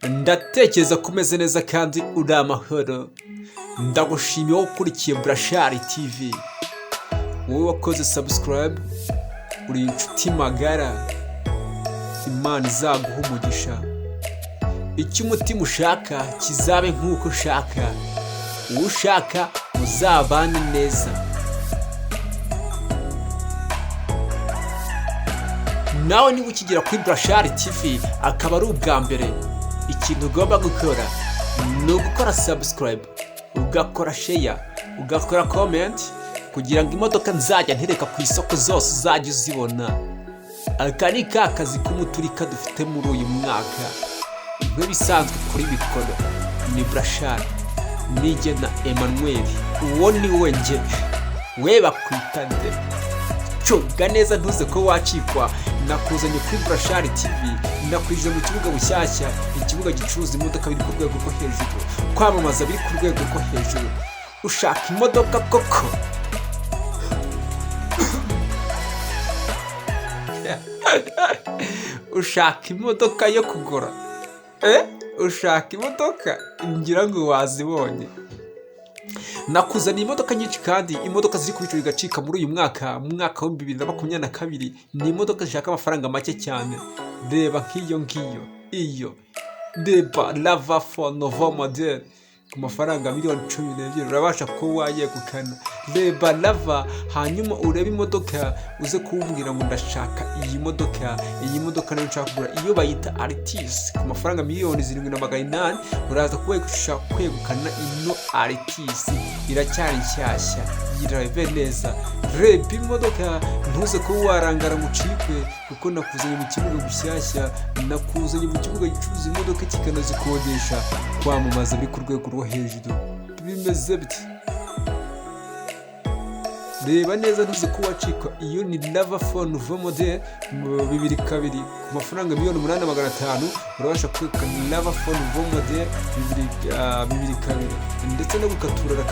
Ndatekereza ko umeze neza kandi uri amahoro. Ndagushimiye wowe ukurikiye Burashari TV, wowe wakoze subscribe, uri inshuti magara. Imana izaguha umugisha, icyo umutima ushaka kizabe nk'uko ushaka, uwo ushaka muzabane neza. Nawe niba ukigera kuri Burashari TV akaba ari ubwa mbere, ikintu ugomba gukora ni ugukora subscribe, ugakora share, ugakora comment, kugira ngo imodoka nzajya ntereka ku isoko zose uzajya uzibona. Aka ni ka kazi k'umuturika dufite muri uyu mwaka. Nk'ibisanzwe kuri mikoro ni Burashari, nijye na Emmanuel, uwo ni we njye, we bakwita nde. Cunga neza ntuze ko wacikwa. Nakuzanye kuri Burashari TV, nakwije mu kibuga bushyashya, ikibuga gicuruza imodoka biri ku rwego rwo hejuru, kwamamaza biri ku rwego rwo hejuru. Ushaka imodoka koko? Ushaka imodoka yo kugura? Ushaka imodoka? Ngira ngo wazibonye. Nakuzaniye imodoka nyinshi kandi imodoka ziri ku biciro bigacika muri uyu mwaka, mu mwaka wa 2022. Ni imodoka zishaka amafaranga make cyane. Reba nk'iyo ngiyo, iyo reba Lava 4 Novo model ku mafaranga miliyoni 12, urabasha ko wayegukana. Reba Lava, hanyuma urebe imodoka uze kumbwira ngo ndashaka iyi modoka nayo nshaka kugura. Iyo bayita Altis ku mafaranga miliyoni 7,800, uraza kwegukana ino Altis. Iracyari nshyashya, yirebe neza. Reba imodoka, ntuze ko warangara ngo ucikwe, kuko nakuzanye mu kibuga bushyashya, nakuzanye mu kibuga gicuruza imodoka kikanazikodesha, kwamamaza biri ku rwego rwo hejuru. Bimeze bite? Reba neza ntuze ko wacikwa. Iyo ni Lava 4 Novo model 2002 ku mafaranga miliyoni 8,500, urabasha kwegukana Lava 4 Novo model 2002. Ndetse no gukatura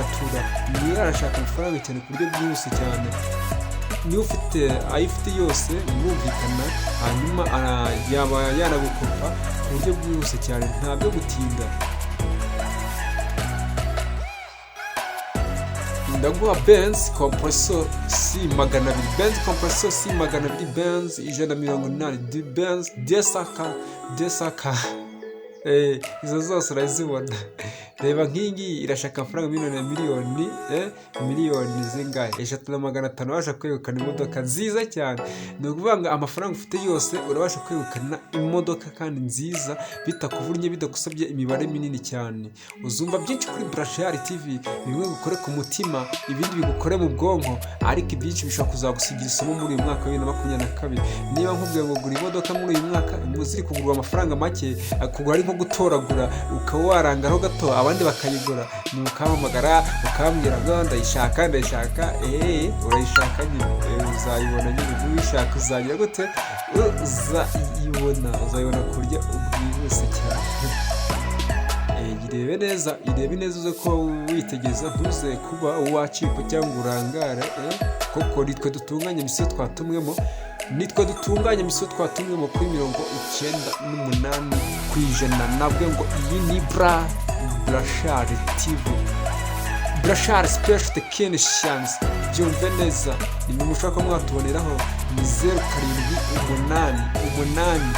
niyo arashaka amafaranga cyane ku buryo bwihuse cyane. Niyo ufite ayifite yose birumvikana, hanyuma yaba yanagukopa ku buryo bwihuse cyane, nta byo gutinda. Ndaguha Benz Compressor C200, Benz Compressor C200, Benz 180, Benz DSK. Izo zose urazibona. Reba nk'ingi irashaka amafaranga miliyoni zingahe? 3,500. Urabasha kwegukana imodoka nziza cyane. Ni ukuvuga ngo amafaranga ufite yose urabasha kwegukana imodoka kandi nziza, bitakuvunnye, bidagusabye imibare minini cyane. Uzumva byinshi kuri Burashari TV, bimwe bikore ku mutima, ibindi bigukore mu bwonko, ariko ibyinshi bishobora kuzagusigira isomo muri uyu mwaka wa 2022. Niba nkubwiye ngo gura imodoka muri uyu mwaka, ziri kugurwa amafaranga make, kugura ari nko gutoragura, ukaba warangaraho gato abandi bakayigura, ni ukampamagara ukambwira ngo ndayishaka. Urayishaka nyine, uzayibona nyine. Uyishaka uzagira gute? Uzayibona ku buryo bwihuse cyane. Irebe neza uze ko witegereza, ntuze kuba wacikwa cyangwa urangare. Koko nitwe dutunganya imisoro twatumwemo, kuri 98%. Nabwo ngo iyi ni Burashari TV, Burashari Special Technicians. Byumve neza, nimwe mushaka mwatuboneraho ni 0788 49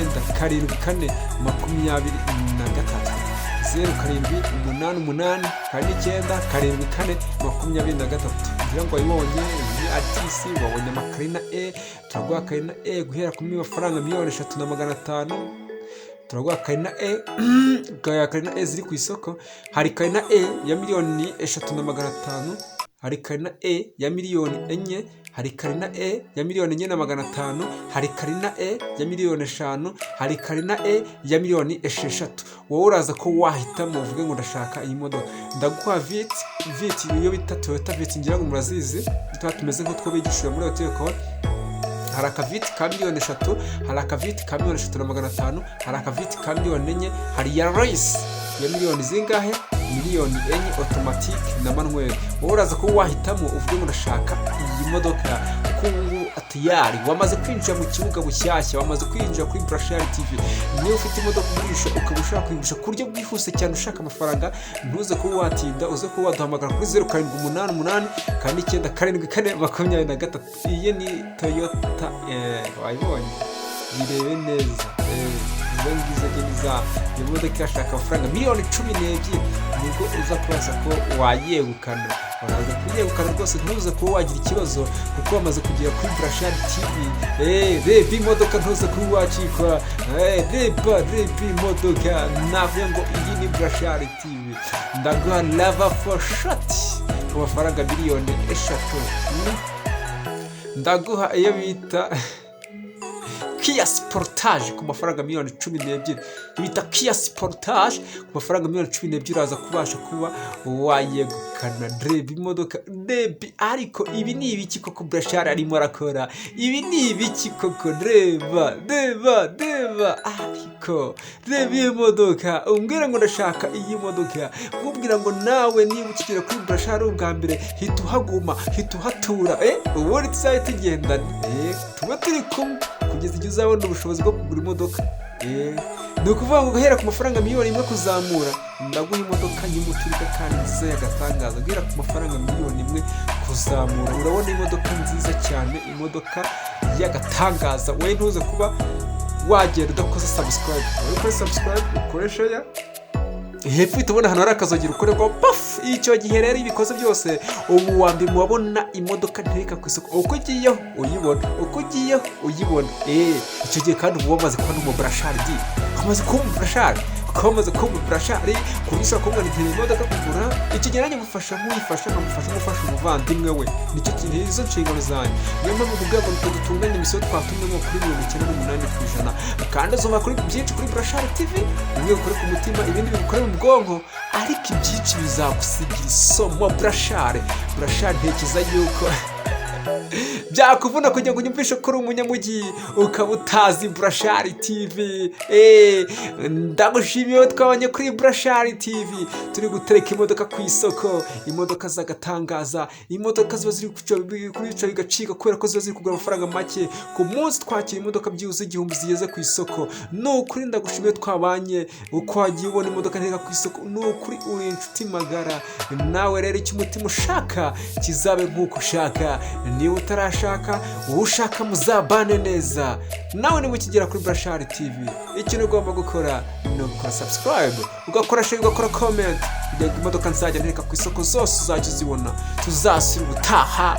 724 0788 49 724. Ngira ngo wayibonye ni Altis, wabonye amakarina turaguha karina guhera ku mafaranga miliyoni 3,500. Turaguha karina karina ziri ku isoko. Hari karina ya miliyoni 3,500, hari karina ya miliyoni 4, hari karina ya miliyoni 4,500, hari karina ya miliyoni 5, hari karina ya miliyoni 6. Wowe uraza ko wahitamo uvuge ngo ndashaka iyi modoka. Ndaguha Viti iyo bita Toyota Viti, ngira ngo murazizi, tumeze nk'utwo bigishije muri Autocon. Hari akaviti ka miliyoni 3, hari akaviti ka miliyoni 3,500, hari akaviti ka miliyoni 4, hari ya Race ya miliyoni zingahe? miliyoni enye automatique na manuel. Wowe uraza ko wahitamo uvuge ngo ndashaka iyi imodoka kuko ubu atiyari wamaze kwinjira mu kibuga bushyashya, wamaze kwinjira kuri Brashari TV. Niyo ufite imodoka ugurisha ukaba ushaka kuyigurisha ku buryo bwihuse cyane ushaka amafaranga, ntuze kuba watinda, uze kuba waduhamagara kuri 0788 kandi 974 iyi ni Toyota wayibonye yirebe neza nizo nziza nziza. Iyo modoka irashaka amafaranga miliyoni 12 nibwo uza kubasha ko wayegukana. Waraza kuyegukana rwose, ntuze kuba wagira ikibazo kuko wamaze kugera kuri Brashari TV. Reba imodoka ntuze kuba wacikwa. Reba imodoka, navuye ngo iyi ni Brashari TV. Ndaguha lava for shot ku mafaranga miliyoni 3. Ndaguha iyo bita Kia Sportage ku mafaranga miliyoni 12. Bita Kia Sportage ku mafaranga miliyoni 12 uraza kubasha kuba wayegukana. Reba imodoka, reba. Ariko ibi ni ibiki koko Brashari arimo arakora? Ibi ni ibiki koko? Reba ariko reba iyi modoka, umbwira ngo ndashaka iyi modoka, umbwira ngo nawe niba ukigera kuri Brashari ubwa mbere hita uhaguma, hita uhatura, ubundi tuzahita tugendana, tuba turi kumwe kugeza igihe uzabona ubushobozi bwo kugura imodoka. Ni ukuvuga ngo guhera ku mafaranga miliyoni 1 kuzamura, ndaguha imodoka y'umuturika kandi nziza y'agatangaza. Guhera ku mafaranga miliyoni 1 kuzamura urabona imodoka nziza cyane, imodoka y'agatangaza. Wowe ntuze kuba wagenda udakoze subscribe, ukore subscribe, ukore share, hepfo tubona hano hari akazogera ukorerwa paf. Icyo gihe rero ibikoze byose ubu wambere mubabona imodoka ntereka ku isoko, uko ugiyeho uyibona, uko ugiyeho uyibona. Icyo gihe kandi ubu wamaze kubona Brashari D, amaze kuba Brashari, kwamaze kuba Brashari kubisa ko mwana intera imodoka kugura. Icyo gihe nanjye gufasha nk'uyifasha, nkamufasha umuvandimwe we. Nicyo kintu izo nshingano zanjye. Niyo mpamvu kuvuga ngo dutunganye imisoro twatumwemo kuri 98%, kandi uzoma kuri byinshi kuri Brashari TV. Bimwe ukore ku mutima, ibindi bikore mu bwonko, ariko ibyinshi bizagusigira isomo. Brashari ntekereza yuko byakuvuna kugira ngo unyumvishe ko uri umunyamujyi ukaba utazi Brashari TV. Ndagushimiye twabanye kuri Brashari TV, turi gutereka imodoka ku isoko, imodoka z'agatangaza, imodoka ziba ziri kubica bigacika kubera ko ziba ziri kugura amafaranga make. Ku munsi twakira imodoka byuzuye 1000 zigeze ku isoko. Nukuri ndagushimiye twabanye, uko wagiye ubona imodoka ntereka ku isoko, nukuri uri inshuti magara. Nawe rero icyo umutima ushaka kizabe nk'uko ushaka. Niba utarashaka, ushaka muzabane neza. Nawe ni mukigera kuri Brashari TV, ikintu ugomba gukora ni gukora subscribe, ugakora share, ugakora comment, kugira ngo imodoka nzajya ntereka ku isoko zose uzajya uzibona. Tuzasira ubutaha.